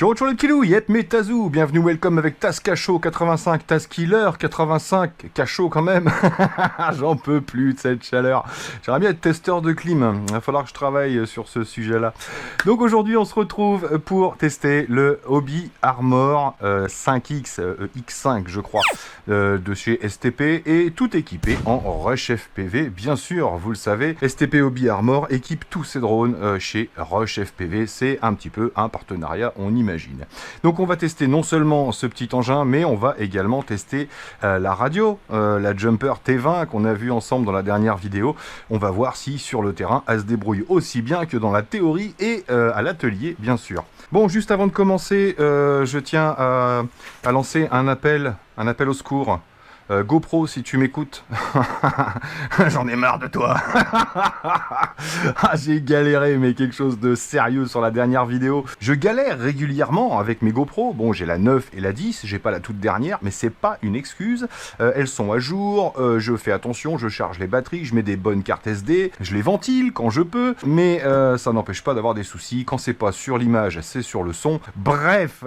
Ciao ciao les petits loups, yep mes Tazou, bienvenue, welcome avec Taz Cachot 85, Taz Killer 85, Cachot quand même, j'en peux plus de cette chaleur, j'aimerais bien être testeur de clim, il va falloir que je travaille sur ce sujet-là. Donc aujourd'hui on se retrouve pour tester le Hobby Armor 5X, X5 je crois, de chez STP, et tout équipé en Rush FPV, bien sûr, vous le savez, STP Hobby Armor équipe tous ses drones chez Rush FPV, c'est un petit peu un partenariat, on imagine. Donc on va tester non seulement ce petit engin, mais on va également tester la radio, la Jumper T20 qu'on a vu ensemble dans la dernière vidéo. On va voir si sur le terrain elle se débrouille aussi bien que dans la théorie et à l'atelier bien sûr. Bon, juste avant de commencer, je tiens à lancer un appel au secours. GoPro, si tu m'écoutes, j'en ai marre de toi. Ah, j'ai galéré, mais quelque chose de sérieux sur la dernière vidéo. Je galère régulièrement avec mes GoPro. Bon, j'ai la 9 et la 10, j'ai pas la toute dernière, mais c'est pas une excuse. Elles sont à jour, je fais attention, je charge les batteries, je mets des bonnes cartes SD, je les ventile quand je peux, mais ça n'empêche pas d'avoir des soucis. Quand c'est pas sur l'image, c'est sur le son. Bref,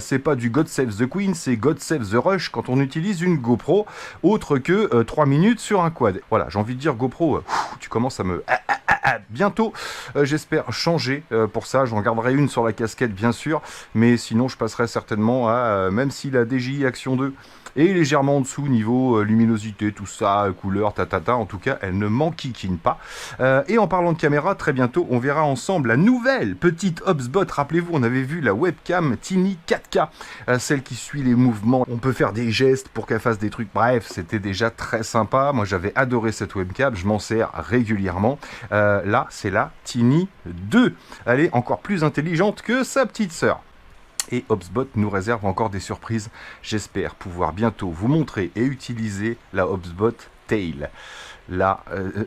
c'est pas du God Save the Queen, c'est God Save the Rush quand on utilise une GoPro. Autre que 3 minutes sur un quad. Voilà, j'ai envie de dire GoPro, tu commences à me... bientôt, j'espère changer pour ça. J'en garderai une sur la casquette bien sûr, mais sinon je passerai certainement à, même si la DJI Action 2 est légèrement en dessous niveau luminosité, tout ça, couleur, en tout cas elle ne m'enquiquine pas. Et en parlant de caméra, très bientôt on verra ensemble la nouvelle petite HubSpot. Rappelez-vous, on avait vu la webcam Tiny 4K, celle qui suit les mouvements, on peut faire des gestes pour qu'elle fasse des trucs, bref, c'était déjà très sympa. Moi j'avais adoré cette webcam, je m'en sers régulièrement. Là c'est la Tiny 2, elle est encore plus intelligente que sa petite sœur. Et HubSpot nous réserve encore des surprises. J'espère pouvoir bientôt vous montrer et utiliser la HubSpot Tail. Là,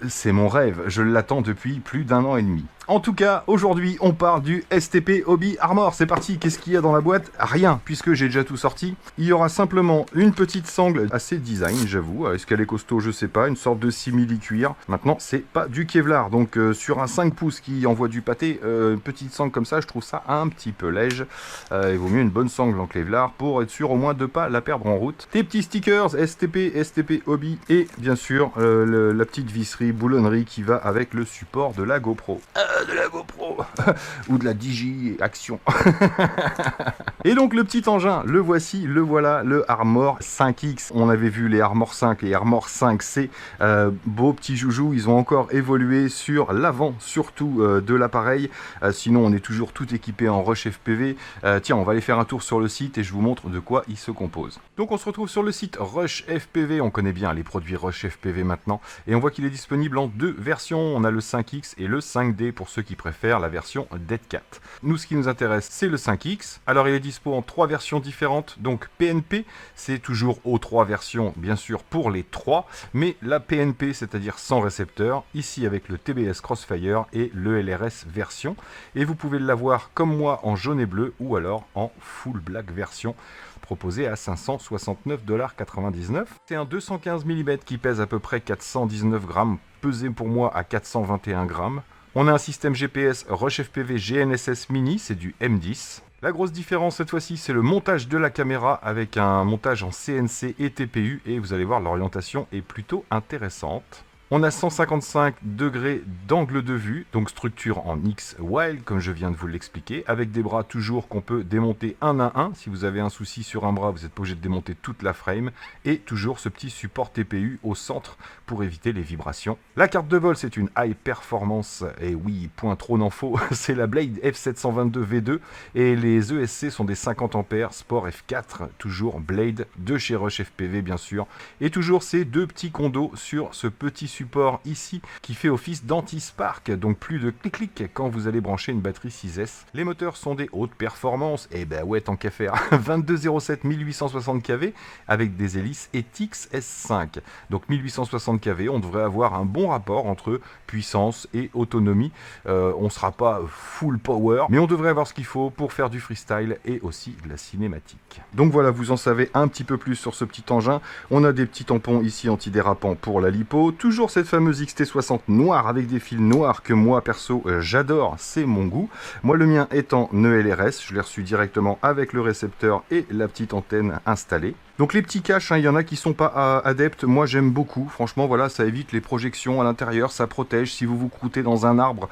c'est mon rêve. Je l'attends depuis plus d'1 an et demi. En tout cas, aujourd'hui, on parle du STP Hobby Armor. C'est parti, qu'est-ce qu'il y a dans la boîte? Rien, puisque j'ai déjà tout sorti. Il y aura simplement une petite sangle assez design, j'avoue. Est-ce qu'elle est costaud? Je sais pas. Une sorte de simili-cuir. Maintenant, c'est pas du Kevlar. Donc, sur un 5 pouces qui envoie du pâté, une petite sangle comme ça, je trouve ça un petit peu léger. Il vaut mieux une bonne sangle en Kevlar pour être sûr au moins de pas la perdre en route. Des petits stickers STP Hobby et bien sûr la petite visserie, boulonnerie qui va avec le support de la GoPro. De la GoPro ou de la DJI Action. Et donc le petit engin, le voici, le voilà, le Armor 5X. On avait vu les Armor 5 et Armor 5C, beaux petits joujoux, ils ont encore évolué sur l'avant surtout de l'appareil. Sinon on est toujours tout équipé en Rush FPV. Tiens, on va aller faire un tour sur le site et je vous montre de quoi il se compose. Donc on se retrouve sur le site Rush FPV, on connaît bien les produits Rush FPV maintenant, et on voit qu'il est disponible en 2 versions. On a le 5X et le 5D pour ceux qui préfèrent la version Dead Cat. Nous, ce qui nous intéresse, c'est le 5X. Alors, il est dispo en 3 versions différentes. Donc, PNP, c'est toujours aux 3 versions, bien sûr, pour les 3. Mais la PNP, c'est-à-dire sans récepteur, ici avec le TBS Crossfire et le LRS version. Et vous pouvez l'avoir comme moi en jaune et bleu ou alors en full black version, proposé à 569,99 $. C'est un 215 mm qui pèse à peu près 419 grammes, pesé pour moi à 421 grammes. On a un système GPS Rush FPV GNSS Mini, c'est du M10. La grosse différence cette fois-ci, c'est le montage de la caméra avec un montage en CNC et TPU, et vous allez voir, l'orientation est plutôt intéressante. On a 155 degrés d'angle de vue, donc structure en X Wild, comme je viens de vous l'expliquer, avec des bras toujours qu'on peut démonter un à un. Si vous avez un souci sur un bras, vous n'êtes pas obligé de démonter toute la frame. Et toujours ce petit support TPU au centre pour éviter les vibrations. La carte de vol, c'est une High Performance, et oui, point trop n'en faut, c'est la Blade F722 V2, et les ESC sont des 50 ampères Sport F4, toujours Blade de chez Rush FPV bien sûr. Et toujours ces 2 petits condos sur ce petit support ici qui fait office d'anti-spark, donc plus de clic-clic quand vous allez brancher une batterie 6S. Les moteurs sont des hautes performances, et ben ouais, tant qu'à faire, 2207 1860 kV avec des hélices ETIX S5. Donc 1860 kV, on devrait avoir un bon rapport entre puissance et autonomie. On ne sera pas full power, mais on devrait avoir ce qu'il faut pour faire du freestyle et aussi de la cinématique. Donc voilà, vous en savez un petit peu plus sur ce petit engin. On a des petits tampons ici antidérapants pour la lipo, toujours toujours cette fameuse XT60 noire avec des fils noirs que moi perso j'adore, c'est mon goût. Moi le mien est en ELRS, je l'ai reçu directement avec le récepteur et la petite antenne installée. Donc les petits caches, il y en a qui sont pas adeptes, moi j'aime beaucoup, franchement voilà, ça évite les projections à l'intérieur, ça protège, si vous vous croûtez dans un arbre,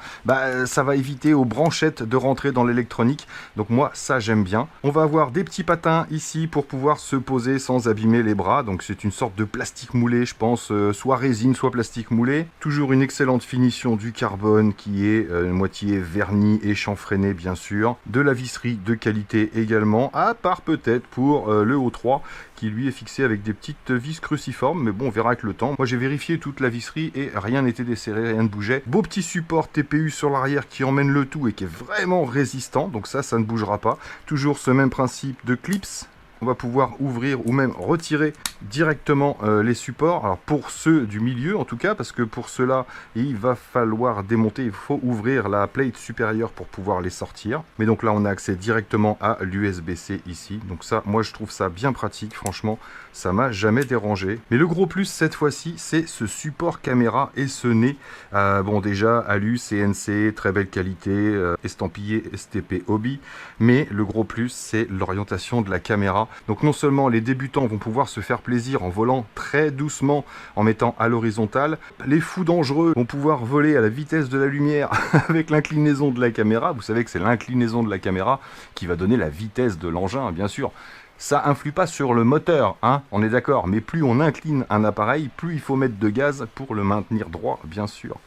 ça va éviter aux branchettes de rentrer dans l'électronique, donc moi ça j'aime bien. On va avoir des petits patins ici pour pouvoir se poser sans abîmer les bras, donc c'est une sorte de plastique moulé je pense, soit résine soit plastique moulé. Toujours une excellente finition du carbone qui est moitié verni et chanfreiné bien sûr, de la visserie de qualité également, à part peut-être pour le O3 qui lui est fixé avec des petites vis cruciformes, mais bon on verra avec le temps. Moi j'ai vérifié toute la visserie et rien n'était desserré, rien ne bougeait. Beau petit support TPU sur l'arrière qui emmène le tout et qui est vraiment résistant, donc ça ne bougera pas. Toujours ce même principe de clips. On va pouvoir ouvrir ou même retirer directement les supports. Alors pour ceux du milieu en tout cas, parce que pour ceux-là, il va falloir démonter, il faut ouvrir la plate supérieure pour pouvoir les sortir. Mais donc là, on a accès directement à l'USB-C ici. Donc ça, moi je trouve ça bien pratique, franchement, ça m'a jamais dérangé. Mais le gros plus cette fois-ci, c'est ce support caméra et ce nez. Bon déjà, Alu, CNC, très belle qualité, estampillé STP Hobby. Mais le gros plus, c'est l'orientation de la caméra. Donc non seulement les débutants vont pouvoir se faire plaisir en volant très doucement en mettant à l'horizontale, les fous dangereux vont pouvoir voler à la vitesse de la lumière avec l'inclinaison de la caméra. Vous savez que c'est l'inclinaison de la caméra qui va donner la vitesse de l'engin, bien sûr. Ça influe pas sur le moteur, hein, on est d'accord, mais plus on incline un appareil, plus il faut mettre de gaz pour le maintenir droit, bien sûr.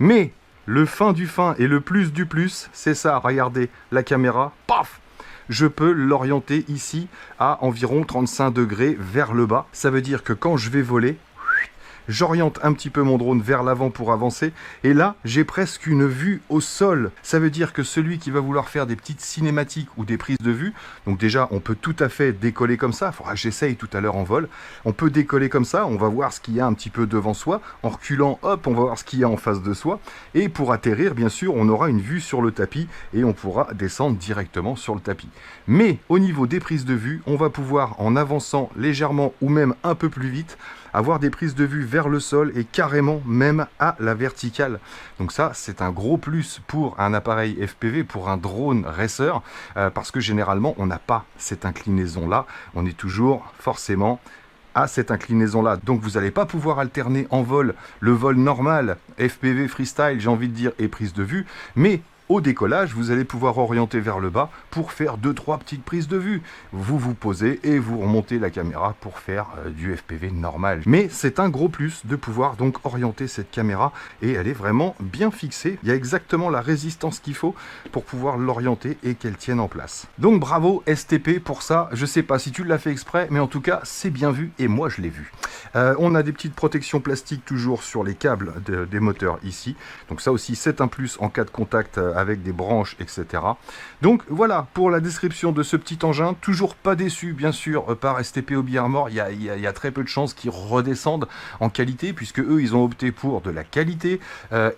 Mais le fin du fin et le plus du plus, c'est ça, regardez, la caméra, paf! Je peux l'orienter ici à environ 35 degrés vers le bas. Ça veut dire que quand je vais voler, j'oriente un petit peu mon drone vers l'avant pour avancer. Et là, j'ai presque une vue au sol. Ça veut dire que celui qui va vouloir faire des petites cinématiques ou des prises de vue, donc déjà, on peut tout à fait décoller comme ça. Il faudra que j'essaye tout à l'heure en vol. On peut décoller comme ça. On va voir ce qu'il y a un petit peu devant soi. En reculant, hop, on va voir ce qu'il y a en face de soi. Et pour atterrir, bien sûr, on aura une vue sur le tapis et on pourra descendre directement sur le tapis. Mais au niveau des prises de vue, on va pouvoir, en avançant légèrement ou même un peu plus vite, avoir des prises de vue vers le sol et carrément même à la verticale. Donc ça, c'est un gros plus pour un appareil FPV, pour un drone racer, parce que généralement, on n'a pas cette inclinaison-là. On est toujours forcément à cette inclinaison-là. Donc vous n'allez pas pouvoir alterner en vol le vol normal, FPV freestyle, j'ai envie de dire, et prise de vue, mais au décollage, vous allez pouvoir orienter vers le bas pour faire 2-3 petites prises de vue. Vous vous posez et vous remontez la caméra pour faire du FPV normal. Mais c'est un gros plus de pouvoir donc orienter cette caméra et elle est vraiment bien fixée. Il y a exactement la résistance qu'il faut pour pouvoir l'orienter et qu'elle tienne en place. Donc bravo STP pour ça. Je sais pas si tu l'as fait exprès, mais en tout cas, c'est bien vu et moi je l'ai vu. On a des petites protections plastiques toujours sur les câbles des moteurs ici. Donc ça aussi, c'est un plus en cas de contact avec des branches, etc. Donc voilà pour la description de ce petit engin. Toujours pas déçu bien sûr par STP Hobby Armor. Il y a très peu de chances qu'ils redescendent en qualité puisque eux ils ont opté pour de la qualité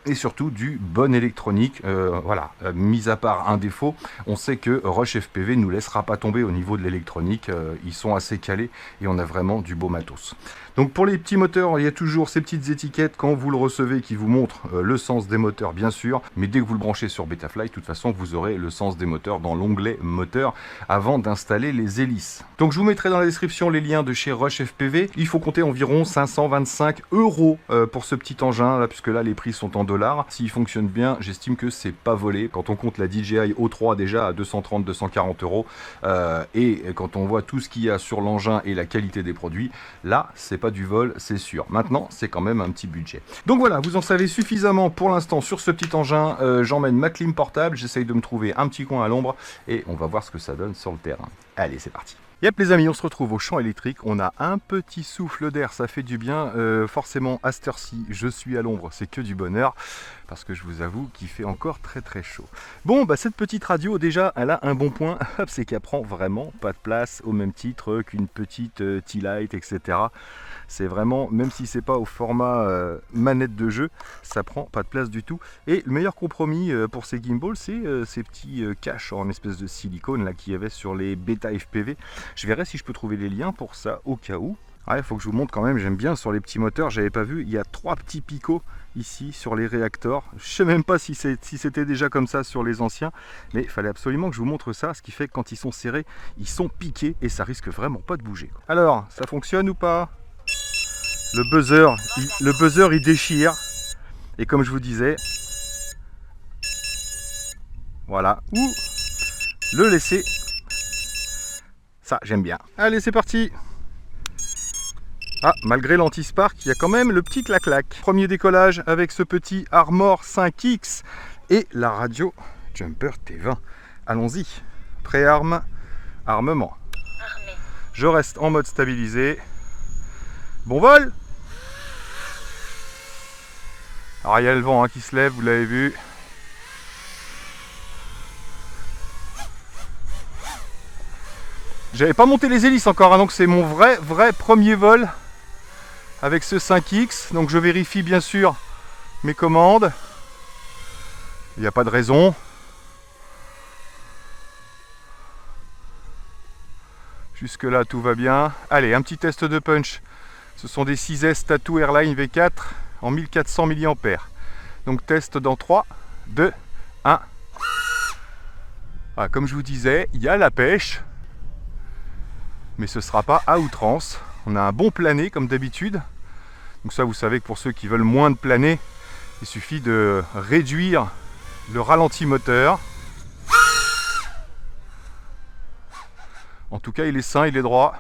et surtout du bon électronique. Voilà, mis à part un défaut, on sait que Rush FPV nous laissera pas tomber au niveau de l'électronique. Ils sont assez calés et on a vraiment du beau matos. Donc pour les petits moteurs, il y a toujours ces petites étiquettes quand vous le recevez qui vous montrent le sens des moteurs bien sûr, mais dès que vous le branchez sur Betaflight, de toute façon vous aurez le sens des moteurs dans l'onglet moteur avant d'installer les hélices. Donc je vous mettrai dans la description les liens de chez Rush FPV. Il faut compter environ 525 € pour ce petit engin là, puisque là les prix sont en dollars. S'il fonctionne bien, j'estime que c'est pas volé. Quand on compte la DJI O3 déjà à 230-240 €, et quand on voit tout ce qu'il y a sur l'engin et la qualité des produits, là c'est pas du vol, c'est sûr. Maintenant, c'est quand même un petit budget. Donc voilà, vous en savez suffisamment pour l'instant sur ce petit engin. J'emmène ma clim portable, j'essaye de me trouver un petit coin à l'ombre et on va voir ce que ça donne sur le terrain. Allez, c'est parti. Yep les amis, on se retrouve au champ électrique, on a un petit souffle d'air, ça fait du bien, forcément à cette heure-ci, je suis à l'ombre, c'est que du bonheur, parce que je vous avoue qu'il fait encore très très chaud. Bon, bah cette petite radio déjà, elle a un bon point, c'est qu'elle prend vraiment pas de place au même titre qu'une petite T-Lite, etc. C'est vraiment, même si c'est pas au format manette de jeu, ça prend pas de place du tout. Et le meilleur compromis pour ces gimbals, c'est ces petits caches en espèce de silicone là qu'il y avait sur les Beta FPV. Je verrai si je peux trouver les liens pour ça au cas où. Il faut que je vous montre quand même, j'aime bien sur les petits moteurs, j'avais pas vu, il y a 3 petits picots ici sur les réacteurs. Je sais même pas si c'était déjà comme ça sur les anciens, mais il fallait absolument que je vous montre ça, ce qui fait que quand ils sont serrés, ils sont piqués et ça risque vraiment pas de bouger. Alors, ça fonctionne ou pas? Le buzzer il déchire, et comme je vous disais, voilà, ou le laisser, ça j'aime bien. Allez, c'est parti. Ah, malgré l'anti-spark, il y a quand même le petit clac-clac. Premier décollage avec ce petit Armor 5X et la radio Jumper T20. Allons-y. Préarme, armement. Je reste en mode stabilisé. Bon vol. Alors il y a le vent qui se lève, vous l'avez vu. J'avais pas monté les hélices encore, donc c'est mon vrai premier vol avec ce 5X. Donc je vérifie bien sûr mes commandes. Il n'y a pas de raison. Jusque là tout va bien. Allez, un petit test de punch. Ce sont des 6S Tattoo Airline V4 en 1400 mAh. Donc test dans 3, 2, 1. Ah, comme je vous disais, il y a la pêche. Mais ce ne sera pas à outrance. On a un bon plané comme d'habitude. Donc ça, vous savez que pour ceux qui veulent moins de planer, il suffit de réduire le ralenti moteur. En tout cas, il est sain, il est droit.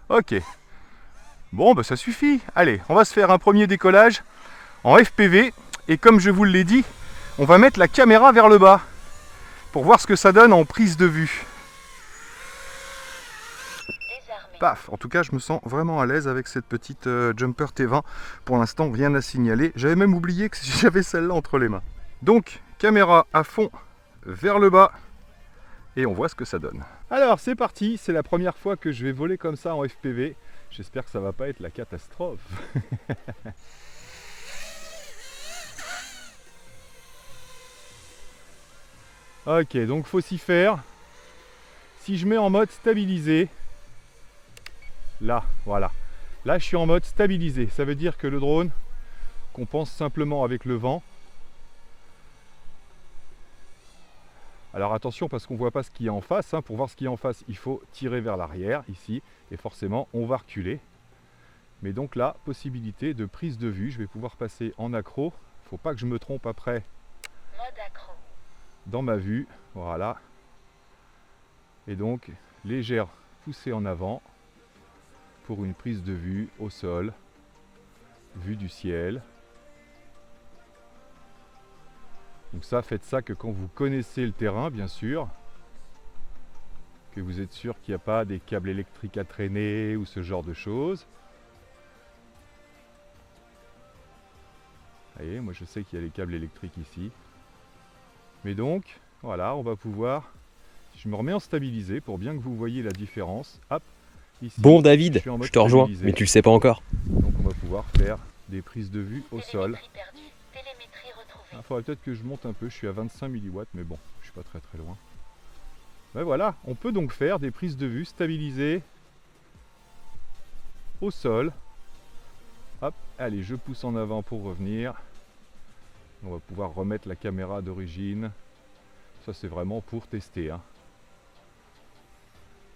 Ok. Bon, bah ça suffit. Allez, on va se faire un premier décollage en FPV. Et comme je vous l'ai dit, on va mettre la caméra vers le bas pour voir ce que ça donne en prise de vue. Paf, en tout cas je me sens vraiment à l'aise avec cette petite Jumper T20. Pour l'instant rien à signaler. J'avais même oublié que j'avais celle-là entre les mains. Donc caméra à fond vers le bas et on voit ce que ça donne. Alors c'est parti, c'est la première fois que je vais voler comme ça en FPV. J'espère que ça va pas être la catastrophe. Ok, donc faut s'y faire. Si je mets en mode stabilisé, là, voilà. Là, je suis en mode stabilisé. Ça veut dire que le drone compense simplement avec le vent. Alors attention, parce qu'on ne voit pas ce qu'il y a en face. Pour voir ce qu'il y a en face, il faut tirer vers l'arrière, ici. Et forcément, on va reculer. Mais donc là, possibilité de prise de vue. Je vais pouvoir passer en accro. Il ne faut pas que je me trompe après. Mode accro. Dans ma vue, voilà. Et donc, légère poussée en avant pour une prise de vue au sol, vue du ciel. Donc ça, faites ça que quand vous connaissez le terrain, bien sûr, que vous êtes sûr qu'il n'y a pas des câbles électriques à traîner ou ce genre de choses. Vous voyez, moi je sais qu'il y a les câbles électriques ici. Mais donc, voilà, on va pouvoir... Je me remets en stabilisé pour bien que vous voyez la différence. Hop, ici, bon David, je te rejoins, mais tu le sais pas encore. Donc on va pouvoir faire des prises de vue au sol. Il faudrait peut-être que je monte un peu, je suis à 25 mW, mais bon, je suis pas très loin. Ben voilà, on peut donc faire des prises de vue stabilisées au sol. Hop, allez, je pousse en avant pour revenir. On va pouvoir remettre la caméra d'origine. Ça c'est vraiment pour tester.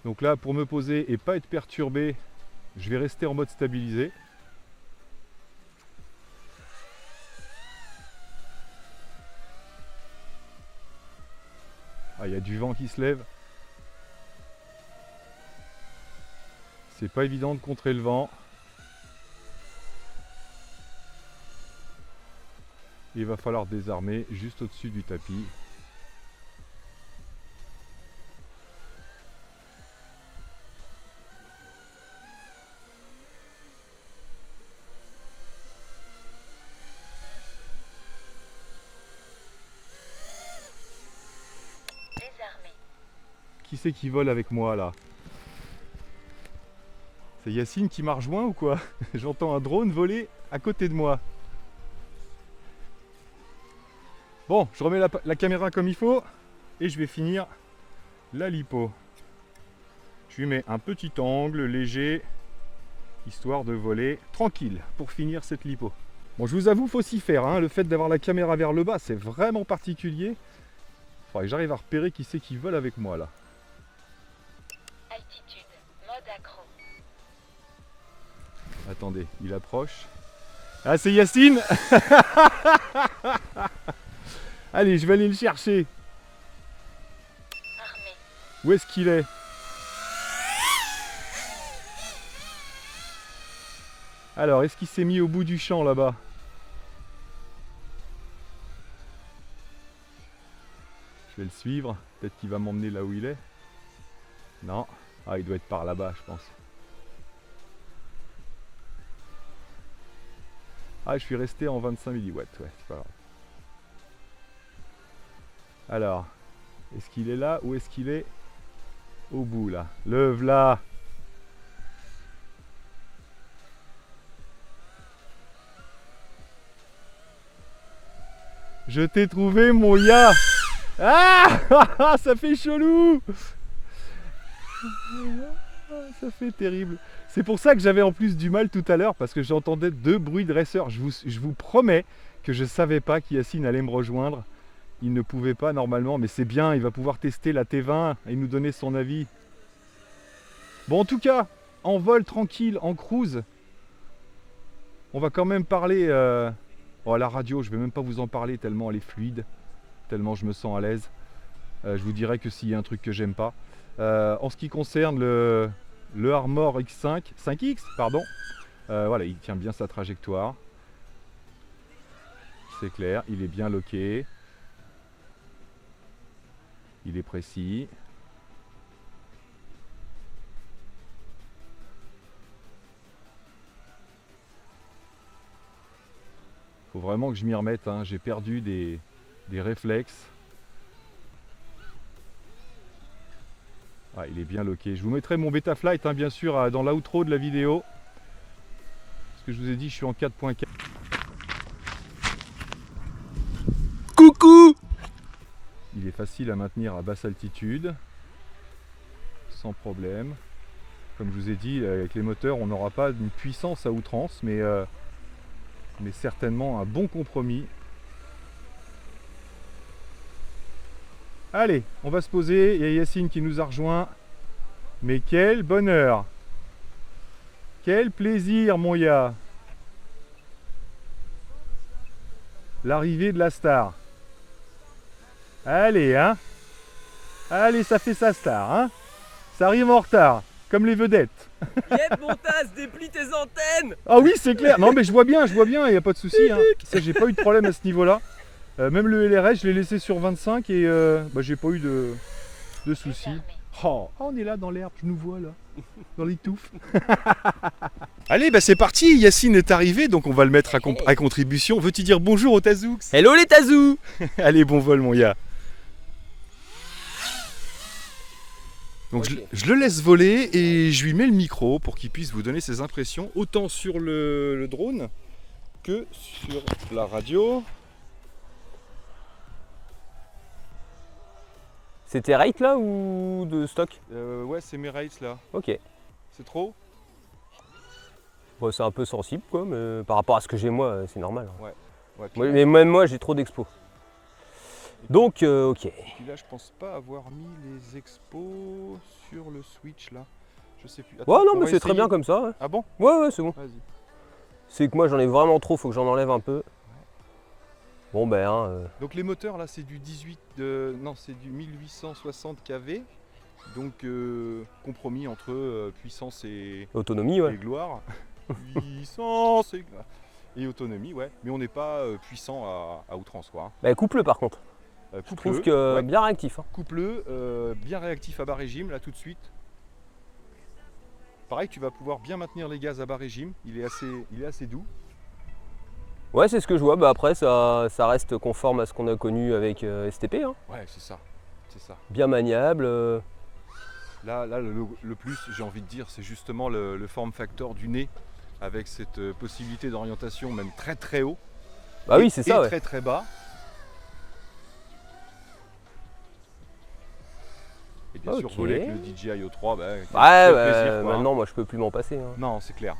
Donc là, pour me poser et pas être perturbé, je vais rester en mode stabilisé. Ah, il y a du vent qui se lève. C'est pas évident de contrer le vent. Il va falloir désarmer juste au-dessus du tapis. Qui c'est qui vole avec moi là? C'est Yacine qui m'a rejoint ou quoi? J'entends un drone voler à côté de moi. Bon, je remets la caméra comme il faut et je vais finir la lipo. Je lui mets un petit angle léger, histoire de voler tranquille pour finir cette lipo. Bon, je vous avoue, faut s'y faire, hein. Le fait d'avoir la caméra vers le bas, c'est vraiment particulier. Il faudrait que j'arrive à repérer qui c'est qui vole avec moi là. Altitude, mode accro. Attendez, il approche. Ah, c'est Yacine. Allez, je vais aller le chercher. Armé. Où est-ce qu'il est? Alors, est-ce qu'il s'est mis au bout du champ là-bas? Je vais le suivre. Peut-être qu'il va m'emmener là où il est. Non. Ah, il doit être par là-bas, je pense. Ah, je suis resté en 25 milliwatts. Ouais, c'est pas grave. Alors, est-ce qu'il est là ou est-ce qu'il est au bout là? Le v'là! Je t'ai trouvé, mon ya! Ah! Ça fait chelou! Ça fait terrible. C'est pour ça que j'avais en plus du mal tout à l'heure, parce que j'entendais deux bruits de dresseurs. Je vous promets que je ne savais pas qu'Yacine allait me rejoindre. Il ne pouvait pas normalement, mais c'est bien, il va pouvoir tester la T20 et nous donner son avis. Bon, en tout cas, en vol tranquille, en cruise, on va quand même parler... à la radio, je ne vais même pas vous en parler tellement elle est fluide, tellement je me sens à l'aise. Je vous dirai que s'il y a un truc que j'aime pas. En ce qui concerne le Armor X5, 5X, pardon, voilà, il tient bien sa trajectoire. C'est clair, il est bien loqué. Il est précis. Faut vraiment que je m'y remette, hein. J'ai perdu des réflexes. Ah, il est bien loqué. Je vous mettrai mon Betaflight, hein, bien sûr, dans l'outro de la vidéo. Parce que je vous ai dit, je suis en 4.4. Coucou! Il est facile à maintenir à basse altitude, sans problème. Comme je vous ai dit, avec les moteurs, on n'aura pas une puissance à outrance, mais certainement un bon compromis. Allez, on va se poser. Il y a Yacine qui nous a rejoint. Mais quel bonheur! Quel plaisir, mon ya! L'arrivée de la star. Allez, hein? Allez, ça fait sa star, hein? Ça arrive en retard, comme les vedettes. Yep, Montas, déplie tes antennes! Ah oui, c'est clair. Non, mais je vois bien, il n'y a pas de souci. Hein. Ça, j'ai pas eu de problème à ce niveau-là. Même le LRS, je l'ai laissé sur 25 et j'ai pas eu de soucis. Oh, on est là dans l'herbe, je nous vois là, dans les touffes. Allez, bah c'est parti, Yacine est arrivé, donc on va le mettre à contribution. Veux-tu dire bonjour au Tazoux? Hello les Tazous! Allez, bon vol mon ya. Donc Okay. je le laisse voler et je lui mets le micro pour qu'il puisse vous donner ses impressions, autant sur le drone que sur la radio. C'était rate là ou de stock? Ouais, c'est mes rates là. Ok. C'est trop? Bon, c'est un peu sensible quoi, mais par rapport à ce que j'ai moi, c'est normal. Ouais, Ouais, mais même moi, j'ai trop d'expos. Donc, ok. Et puis là, je pense pas avoir mis les expos sur le Switch là. Je sais plus. Attends, Ouais, non, on mais va c'est très essayer. bien comme ça. Ouais, Ah bon? ouais, c'est bon. Vas-y. C'est que moi, j'en ai vraiment trop, faut que j'en enlève un peu. Bon, ben, Donc les moteurs là, c'est du 18, non, c'est du 1860 kV. Donc compromis entre puissance et autonomie, ouais. gloire. Puissance et gloire. Et autonomie, ouais. Mais on n'est pas puissant à outrance, quoi. Bah, coupe-le par contre. Je Coupe-le, trouve que ouais. bien réactif. Hein. Coupe-le, bien réactif à bas régime, là tout de suite. Pareil, tu vas pouvoir bien maintenir les gaz à bas régime. Il est assez doux. Ouais, c'est ce que je vois. Bah, après, ça reste conforme à ce qu'on a connu avec STP. Hein. Ouais, c'est ça. C'est ça. Bien maniable. Là le plus, j'ai envie de dire, c'est justement le form factor du nez, avec cette possibilité d'orientation même très très haut. Bah oui, c'est ça, et ouais. très très bas. Et bien sûr, Ok. voler avec le DJI O3, Ouais, plaisir, quoi, hein. maintenant, moi, je peux plus m'en passer. Hein. Non, c'est clair.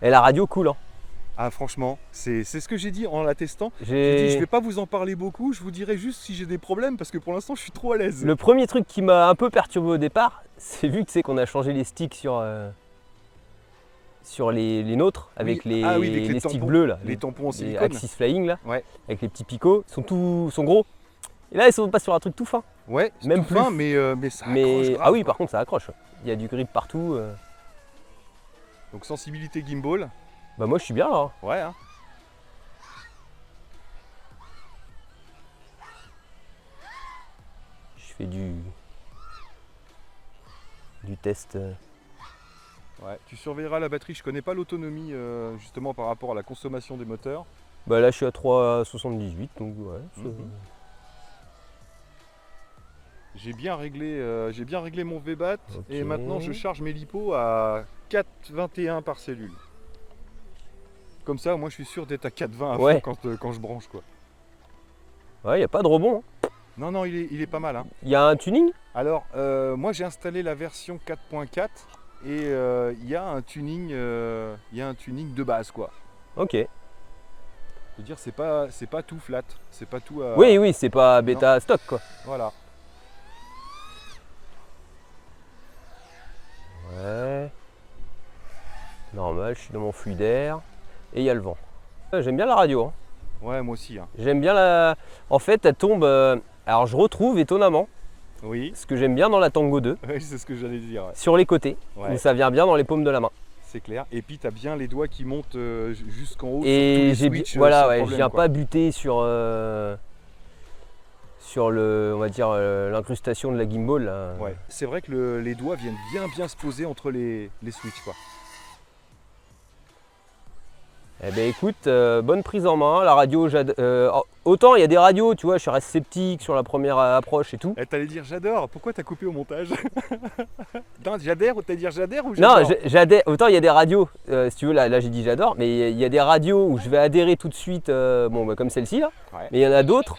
Et la radio, cool, hein. Ah franchement, c'est ce que j'ai dit en la testant. J'ai dit, je J'ai... vais pas vous en parler beaucoup, je vous dirai juste si j'ai des problèmes, parce que pour l'instant, je suis trop à l'aise. Le premier truc qui m'a un peu perturbé au départ, c'est vu que qu'on a changé les sticks sur les nôtres, avec Oui. Ah oui, avec les sticks tampons. bleus, là, Les tampons en les silicone. Axis Flying, là, Ouais. avec les petits picots, sont gros. Et là, ils sont pas sur un truc tout fin. Ouais, c'est Même tout fin, plus. mais ça accroche Mais grave, ah oui, quoi. par contre, ça accroche. Il y a du grip partout. Donc sensibilité gimbal, Bah moi, je suis bien là. Hein. ouais. Hein. Je fais du test. Ouais. Tu surveilleras la batterie, je connais pas l'autonomie justement par rapport à la consommation des moteurs. Bah là, je suis à 3,78, donc ouais. J'ai bien réglé mon VBAT et Ok. maintenant je charge mes lipos à 4,21 par cellule. Comme ça, moi je suis sûr d'être à 4,20 à fond Ouais. quand je branche, quoi. Ouais, il n'y a pas de rebond. Hein. Non, il est pas mal, hein. Il y a un tuning. Alors, moi j'ai installé la version 4.4 et il y a un tuning de base, quoi. Ok. Je veux dire, c'est pas tout flat, c'est pas tout. Oui, c'est pas bêta stock quoi. Voilà. Ouais. Normal, je suis dans mon flux d'air et il y a le vent. J'aime bien la radio. Hein. Ouais, moi aussi. Hein. J'aime bien la. En fait, elle tombe. Alors, je retrouve étonnamment Oui, ce que j'aime bien dans la Tango 2 oui, c'est ce que j'allais dire. Ouais. sur les côtés Ouais, où ça vient bien dans les paumes de la main. c'est clair. Et puis t'as bien les doigts qui montent jusqu'en haut. Et sur tous j'ai les switches, voilà, sans ouais, je problème, viens quoi. pas buter sur le, on va dire l'incrustation de la gimbal. Là. Ouais. C'est vrai que les doigts viennent bien se poser entre les switches, quoi. Eh ben écoute, bonne prise en main. La radio, autant il y a des radios, tu vois, je reste sceptique sur la première approche et tout. Eh, t'allais dire j'adore, pourquoi t'as coupé au montage? Non, j'adhère ou t'as dire j'adhère ou Non, j'adore? j'adhère. Autant il y a des radios, si tu veux, là j'ai dit j'adore, mais il y a des radios où je vais adhérer tout de suite, bon, bah, comme celle-ci là. Ouais. Mais il y en a d'autres.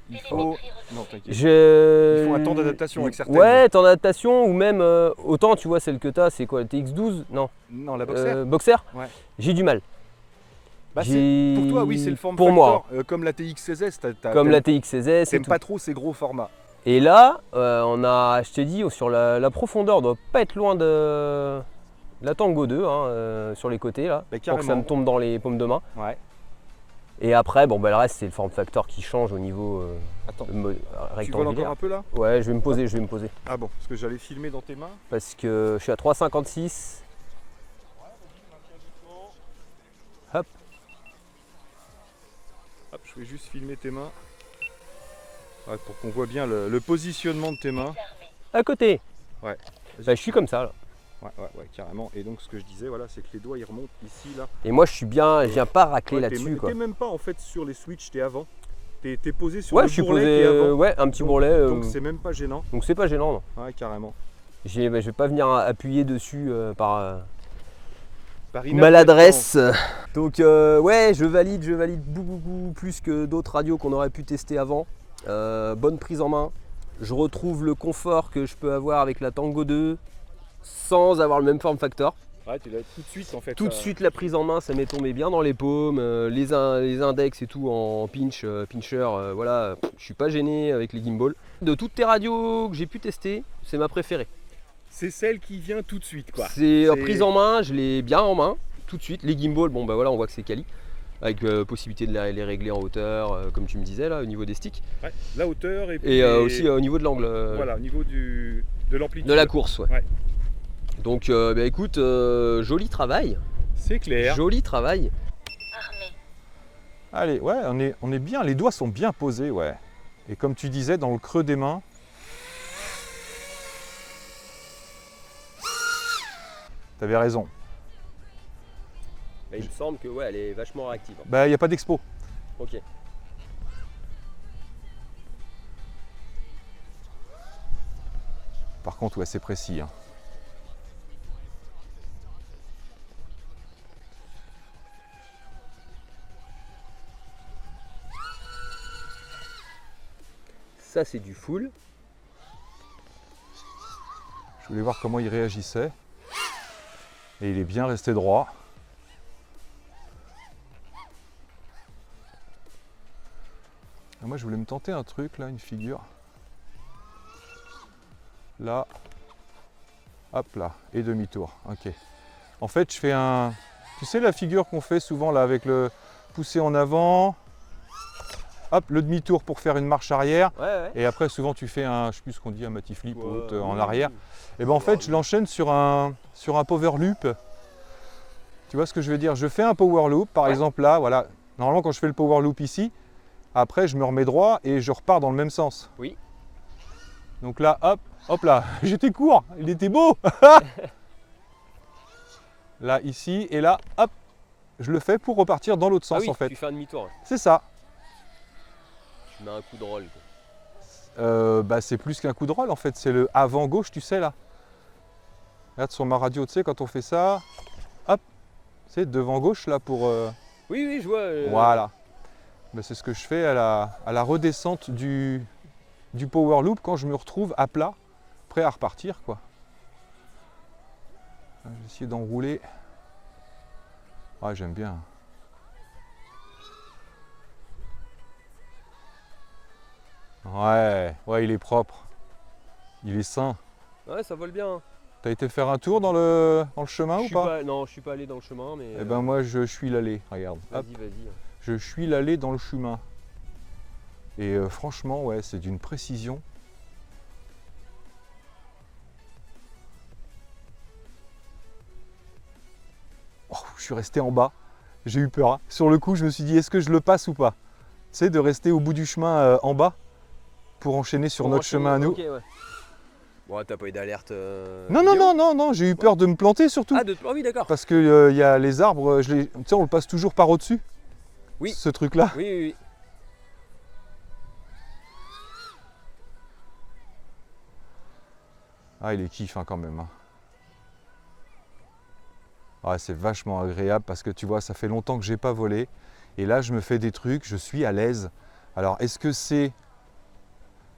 Il faut. Non, t'inquiète. Il faut un temps d'adaptation avec certaines. Ouais, temps d'adaptation ou même autant, tu vois, celle que t'as, c'est quoi, la TX12? Non, Non, la Boxer. Boxer. Ouais. J'ai du mal. Bah, j'ai- pour toi, oui, c'est le form pour factor. moi. Comme la TX16S, Comme la TX16S et t'aimes tout. pas trop ces gros formats. Et là, on a, je t'ai dit, sur la profondeur, doit pas être loin de la Tango 2, hein, sur les côtés là, Bah, pour que ça me tombe dans les paumes de main. Ouais. Et après, bon, bah, le reste, c'est le form factor qui change au niveau Attends. Tu rectangulaire. voles encore un peu là? Ouais, je vais me poser. Ah bon, parce que j'allais filmer dans tes mains. Parce que je suis à 3,56. Hop. Hop, je vais juste filmer tes mains. Ouais, pour qu'on voit bien le positionnement de tes mains. À côté. Ouais. Bah, je suis comme ça là. Ouais, carrément. Et donc ce que je disais, voilà, c'est que les doigts ils remontent ici, là. Et moi, je viens pas racler Ouais, là-dessus quoi. T'es même pas en fait sur les switches, t'es avant. T'es posé sur Ouais, le je suis bourrelet posé. qui est avant. Ouais, un petit Donc- bourrelet. Donc c'est même pas gênant. Donc c'est pas gênant. Non. Ouais, carrément. Je vais pas venir appuyer dessus par. Par Maladresse. Donc ouais, je valide beaucoup plus que d'autres radios qu'on aurait pu tester avant. Bonne prise en main. Je retrouve le confort que je peux avoir avec la Tango 2 sans avoir le même form factor. Ouais, tu l'as tout de suite en fait. Tout de suite la prise en main, ça m'est tombé bien dans les paumes, les index et tout en pincher, voilà, je suis pas gêné avec les gimbals. De toutes tes radios que j'ai pu tester, c'est ma préférée. C'est celle qui vient tout de suite, quoi. C'est prise en main, je l'ai bien en main, tout de suite. Les gimbals, bon bah voilà, on voit que c'est quali, avec possibilité de les régler en hauteur, comme tu me disais là, au niveau des sticks. Ouais, la hauteur et puis Et aussi au niveau de l'angle voilà, au niveau de l'amplitude. de la course. Ouais. Ouais. Donc bah écoute, joli travail. C'est clair. Joli travail. Allez, ouais, on est bien, les doigts sont bien posés, ouais. Et comme tu disais, dans le creux des mains. T'avais raison. Bah, il me semble que ouais, elle est vachement réactive. Bah, il n'y a pas d'expo. Ok. contre, ouais, c'est précis. Hein. Ça, c'est du full. Je voulais voir comment il réagissait. Et il est bien resté droit. Et moi, je voulais me tenter un truc, là, une figure. Là. Hop là. Et demi-tour. Ok. En fait, je fais un... Tu sais la figure qu'on fait souvent, là, avec le poussé en avant. Hop, le demi-tour pour faire une marche arrière. Ouais. Et après, souvent, tu fais un, je sais plus ce qu'on dit, un maty flip ou autre, en oui, arrière. oui. Et ben en fait, je l'enchaîne sur un power loop. Tu vois ce que je veux dire? Je fais un power loop, par exemple là, voilà. Normalement, quand je fais le power loop ici, après, je me remets droit et je repars dans le même sens. Oui. Donc là, hop là, j'étais court, il était beau. Là, ici, et là, hop, je le fais pour repartir dans l'autre sens, oui, en fait. tu fais un demi-tour. C'est ça. Tu mets un coup de roll. Bah, c'est plus qu'un coup de roll, en fait. C'est le avant gauche, tu sais, là. Regarde sur ma radio, tu sais, quand on fait ça, hop, c'est devant gauche, là, pour... Oui, je vois. Voilà. Ben, c'est ce que je fais à la redescente du power loop quand je me retrouve à plat, prêt à repartir, quoi. Je vais essayer d'enrouler. Ouais, j'aime bien. Ouais, il est propre. Il est sain. Ouais, ça vole bien. T'as été faire un tour dans le chemin ou pas? Non, je suis pas allé dans le chemin, mais. Eh ben moi, je suis l'allée, regarde. Hop. Vas-y. Je suis l'allée dans le chemin. Et franchement, ouais, c'est d'une précision. Oh, je suis resté en bas. J'ai eu peur. Hein. Sur le coup, je me suis dit, est-ce que je le passe ou pas? Tu sais, de rester au bout du chemin en bas pour enchaîner sur notre chemin à nous. Okay, ouais. Bon, t'as pas eu d'alerte Non, j'ai eu peur de me planter surtout. Ah oui, d'accord. Parce que y a les arbres, tu sais, on le passe toujours par au-dessus. Oui. Ce truc-là. Oui. Ah, il est kiff hein, quand même. Hein. Ah, c'est vachement agréable parce que tu vois, ça fait longtemps que j'ai pas volé. Et là, je me fais des trucs, je suis à l'aise. Alors, est-ce que c'est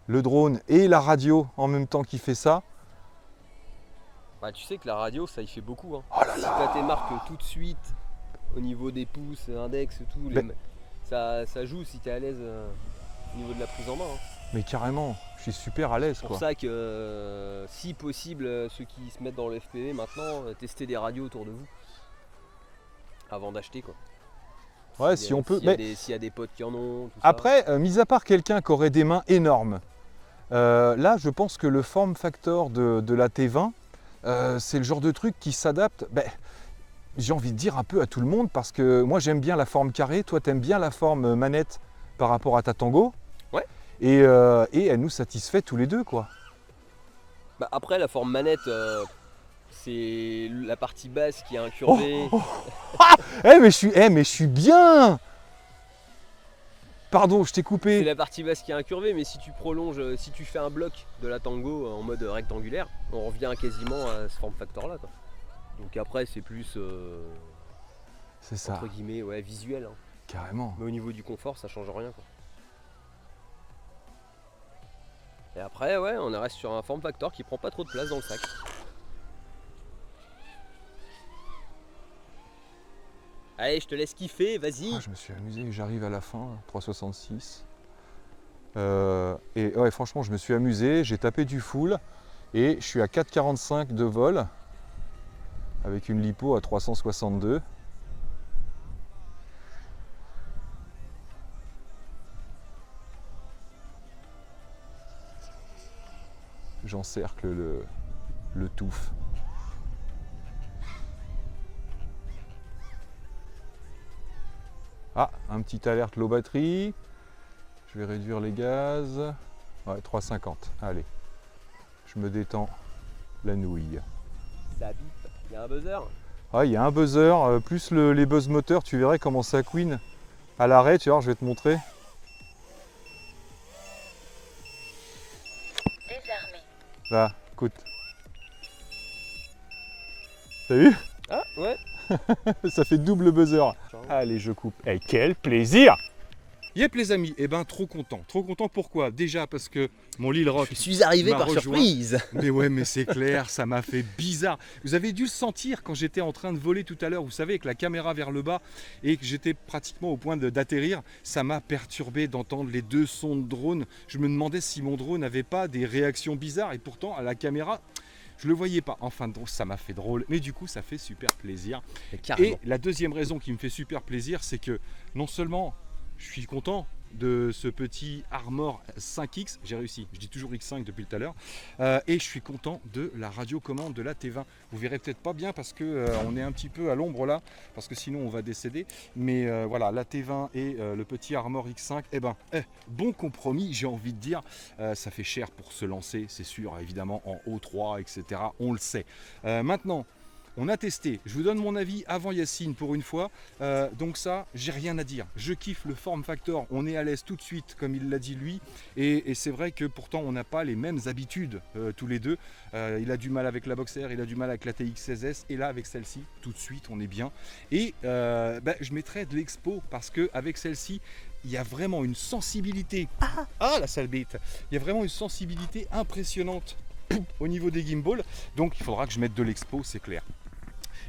le drone et la radio en même temps qui fait ça? Bah, tu sais que la radio, ça y fait beaucoup. Hein. Oh là si là. t'as tes marques tout de suite, au niveau des pouces, index, tout, ça joue si t'es à l'aise au niveau de la prise en main. Hein. Mais carrément, je suis super à l'aise. C'est pour ça que, si possible, ceux qui se mettent dans le FPV maintenant, testez des radios autour de vous. Avant d'acheter, quoi. Ouais, si on peut. S'il y a des potes qui en ont. Tout après, mis à part quelqu'un qui aurait des mains énormes, là, je pense que le form factor de la T20, c'est le genre de truc qui s'adapte, j'ai envie de dire un peu à tout le monde, parce que moi, j'aime bien la forme carrée, toi, t'aimes bien la forme manette par rapport à ta Tango. Ouais. Et elle nous satisfait tous les deux, quoi. Bah, après, la forme manette, c'est la partie basse qui est incurvée. Mais je suis bien. Pardon, je t'ai coupé. C'est la partie basse qui est incurvée, mais si tu prolonges, si tu fais un bloc de la Tango en mode rectangulaire, on revient quasiment à ce form factor là, quoi. Donc après c'est plus c'est ça. Entre guillemets, ouais, visuel. Hein. Carrément. Mais au niveau du confort, ça change rien, quoi. Et après, ouais, on reste sur un form factor qui prend pas trop de place dans le sac. Allez, je te laisse kiffer, vas-y. Ah, je me suis amusé, j'arrive à la fin, 3,66. Et ouais, franchement, je me suis amusé, j'ai tapé du full et je suis à 4,45 de vol avec une lipo à 362. J'encercle le touffe. Ah, un petit alerte low batterie. Je vais réduire les gaz. Ouais, 3,50. Allez, je me détends la nouille. Ça bip. Il y a un buzzer. Ah, il y a un buzzer, plus les buzz moteurs, tu verrais comment ça couine à l'arrêt, tu vois, je vais te montrer. Désarmé. Là, écoute. T'as vu? Ah ouais. Ça fait double buzzer. Allez, je coupe. Eh, quel plaisir! Yep les amis, eh ben trop content pourquoi? Déjà parce que mon Lil Rock Je suis arrivé m'a par rejoint. surprise. Mais ouais, mais c'est clair, ça m'a fait bizarre. Vous avez dû le sentir quand j'étais en train de voler tout à l'heure, vous savez, avec la caméra vers le bas et que j'étais pratiquement au point d'atterrir. Ça m'a perturbé d'entendre les deux sons de drone. Je me demandais si mon drone n'avait pas des réactions bizarres et pourtant à la caméra, je le voyais pas. Enfin, ça m'a fait drôle, mais du coup, ça fait super plaisir. Carrément. Et la deuxième raison qui me fait super plaisir, c'est que non seulement je suis content de ce petit Armor 5X, j'ai réussi, je dis toujours X5 depuis tout à l'heure, et je suis content de la radiocommande de la T20. Vous verrez peut-être pas bien parce que on est un petit peu à l'ombre là, parce que sinon on va décéder, mais voilà, la T20 et le petit Armor X5, bon compromis, j'ai envie de dire. Ça fait cher pour se lancer, c'est sûr, évidemment en O3, etc. On le sait. Maintenant, on a testé, je vous donne mon avis avant Yacine pour une fois, donc ça, j'ai rien à dire. Je kiffe le form factor, on est à l'aise tout de suite, comme il l'a dit lui, et c'est vrai que pourtant on n'a pas les mêmes habitudes tous les deux. Il a du mal avec la Boxer, il a du mal avec la TX16S, et là avec celle-ci, tout de suite on est bien. Et je mettrai de l'expo parce qu'avec celle-ci, il y a vraiment une sensibilité, la sale bête, il y a vraiment une sensibilité impressionnante au niveau des gimbals, donc il faudra que je mette de l'expo, c'est clair.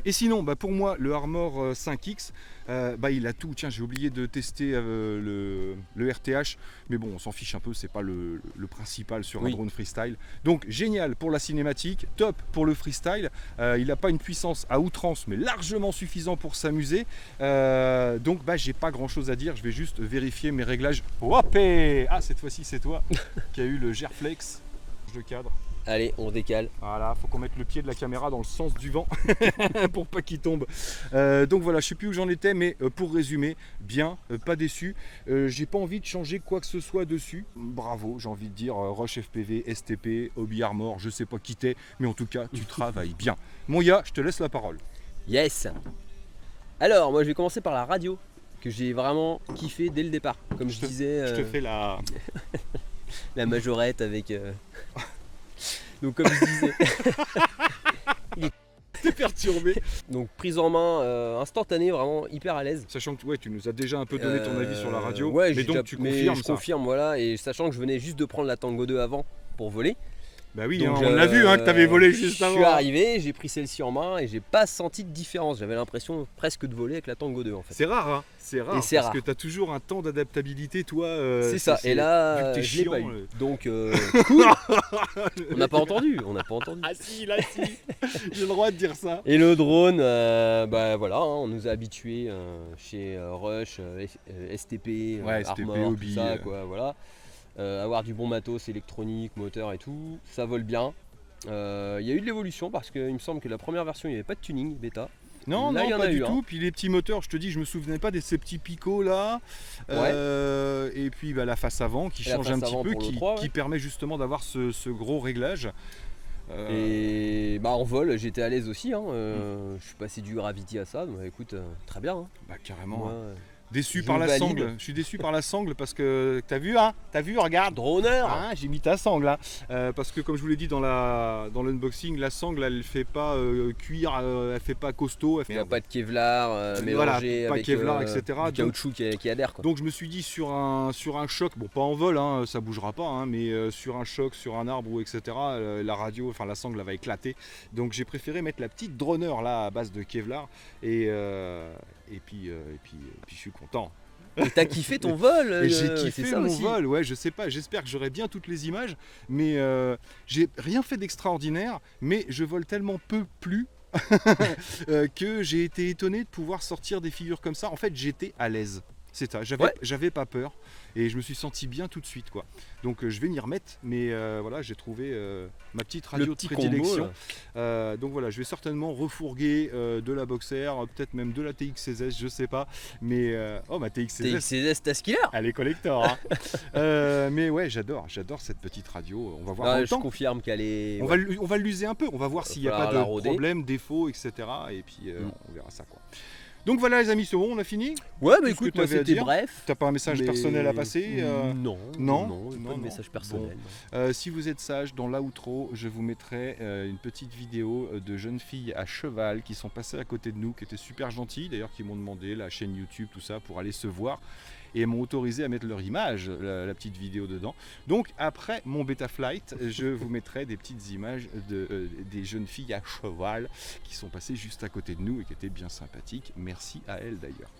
Et sinon, pour moi, le Armor 5X, il a tout. Tiens, j'ai oublié de tester le RTH, mais bon, on s'en fiche un peu, c'est pas le principal sur un drone freestyle. Donc, génial pour la cinématique, top pour le freestyle. Il n'a pas une puissance à outrance, mais largement suffisant pour s'amuser. Donc, j'ai pas grand chose à dire, je vais juste vérifier mes réglages. Hop, cette fois-ci, c'est toi qui a eu le Gerflex, le cadre. Allez, on décale. Voilà, faut qu'on mette le pied de la caméra dans le sens du vent pour pas qu'il tombe. Donc voilà, je sais plus où j'en étais, mais pour résumer, bien, pas déçu. J'ai pas envie de changer quoi que ce soit dessus. Bravo, j'ai envie de dire Rush FPV, STP, Hobby Armor, je sais pas qui t'es, mais en tout cas, tu travailles bien. Mon Ya, je te laisse la parole. Yes. Alors, moi je vais commencer par la radio, que j'ai vraiment kiffé dès le départ. Comme je disais. Je te fais la majorette avec. Donc comme je disais, T'es perturbé. Donc prise en main instantanée, vraiment hyper à l'aise. Sachant que tu nous as déjà un peu donné ton avis sur la radio, ouais, mais donc tu confirmes je ça. confirme, voilà, et sachant que je venais juste de prendre la Tango 2 avant pour voler. Bah oui, Donc, on l'a vu que t'avais volé juste avant. Je suis arrivé, j'ai pris celle-ci en main et j'ai pas senti de différence. J'avais l'impression presque de voler avec la Tango 2 en fait. C'est rare, hein. C'est rare, et c'est parce rare. que t'as toujours un temps d'adaptabilité, toi. C'est ça, et là, je l'ai pas eu. Donc, cool. On n'a pas entendu. Ah si, là si, j'ai le droit de dire ça. Et le drone, voilà, hein, on nous a habitués chez Rush, STP, ouais, Armor, STP, Hobby, tout ça, quoi, voilà. Avoir du bon matos électronique, moteur et tout, ça vole bien. Il y a eu de l'évolution parce qu'il me semble que la première version il n'y avait pas de tuning bêta. Non, là, non, pas du tout. Puis les petits moteurs, je te dis, je me souvenais pas de ces petits picots là. Ouais. Et puis la face avant qui change un petit peu, qui permet justement d'avoir ce gros réglage. Et en vol, j'étais à l'aise aussi. Hein. Je suis passé du Gravity à ça, donc écoute, très bien. Hein. Bah carrément. Moi, déçu par la sangle. Je suis déçu par la sangle parce que t'as vu, regarde. Droner. J'ai mis ta sangle là. Parce que comme je vous l'ai dit dans l'unboxing, la sangle elle fait pas cuir, elle fait pas costaud. Elle fait pas de Kevlar mélangé pas avec Kevlar, etc. du caoutchouc qui adhère. Quoi. Donc je me suis dit sur un choc, bon pas en vol, hein, ça bougera pas, hein, mais sur un choc, sur un arbre ou etc. La radio, enfin la sangle elle va éclater. Donc j'ai préféré mettre la petite droner là à base de Kevlar et puis je suis content. Et t'as kiffé ton vol. Et j'ai kiffé mon aussi. vol, ouais, je sais pas, j'espère que j'aurai bien toutes les images, mais j'ai rien fait d'extraordinaire, mais je vole tellement peu plus que j'ai été étonné de pouvoir sortir des figures comme ça. En fait, j'étais à l'aise. C'est ça, j'avais pas peur et je me suis senti bien tout de suite quoi. Donc je vais m'y remettre, mais voilà, j'ai trouvé ma petite radio de prédilection. Donc voilà, je vais certainement refourguer de la Boxer, peut-être même de la TX16S, je sais pas. Mais ma TX16S. TX16S Taskiller. Elle est collector. Hein. Mais ouais, j'adore cette petite radio. On va voir. Je confirme qu'elle est. On va l'user un peu. On va voir s'il n'y a pas de problème, défaut, etc. Et puis on verra ça quoi. Donc voilà les amis, c'est bon, on a fini? Ouais, Tout bah ce que écoute, moi t'avais à c'était dire. bref. T'as pas un message mais- personnel à passer Non, Non, pas non. de message personnel. Si vous êtes sage, dans l'outro, je vous mettrai une petite vidéo de jeunes filles à cheval qui sont passées à côté de nous, qui étaient super gentilles, d'ailleurs qui m'ont demandé la chaîne YouTube, tout ça, pour aller se voir. Et elles m'ont autorisé à mettre leur image, la petite vidéo dedans. Donc après mon bêta flight, je vous mettrai des petites images des jeunes filles à cheval qui sont passées juste à côté de nous et qui étaient bien sympathiques. Merci à elles d'ailleurs.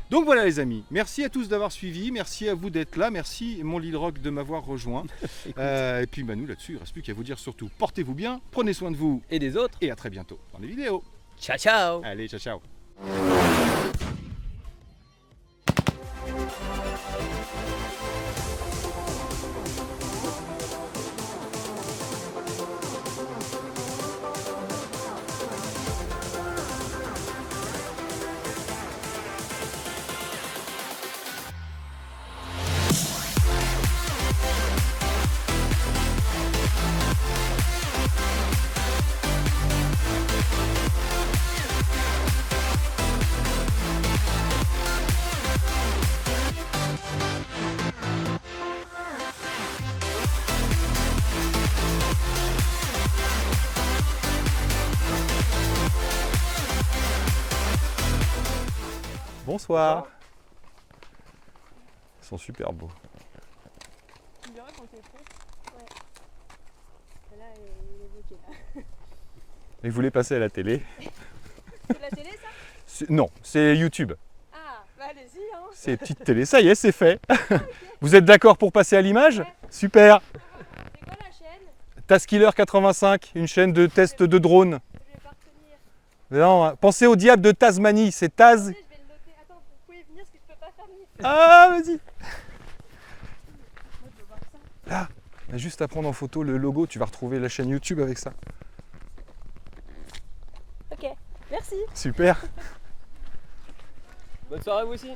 Donc voilà les amis, merci à tous d'avoir suivi, merci à vous d'être là, merci mon lead rock de m'avoir rejoint. Et puis nous là-dessus, il ne reste plus qu'à vous dire surtout, portez-vous bien, prenez soin de vous Et des autres. et à très bientôt dans les vidéos. Ciao, ciao. Allez, ciao ciao. Bonsoir. Ils sont super beaux. Tu me diras quand t'es prêt. Ouais. Là, il est bloqué là. Et vous voulez passer à la télé? C'est la télé ça? Non, c'est YouTube. Ah, bah allez-y hein. C'est petite télé, ça y est, c'est fait. Vous êtes d'accord pour passer à l'image? Ouais. Super. C'est quoi la chaîne? Taskiller 85, une chaîne de test de drone. Je vais pas retenir. Non, pensez au diable de Tasmanie, c'est Taz. Je vais le noter. Attends, vous pouvez venir parce que je peux pas faire mieux. Ah, vas-y. Moi je veux voir ça. Là, juste à prendre en photo le logo, tu vas retrouver la chaîne YouTube avec ça. Ok, merci. Super. Bonne soirée à vous aussi.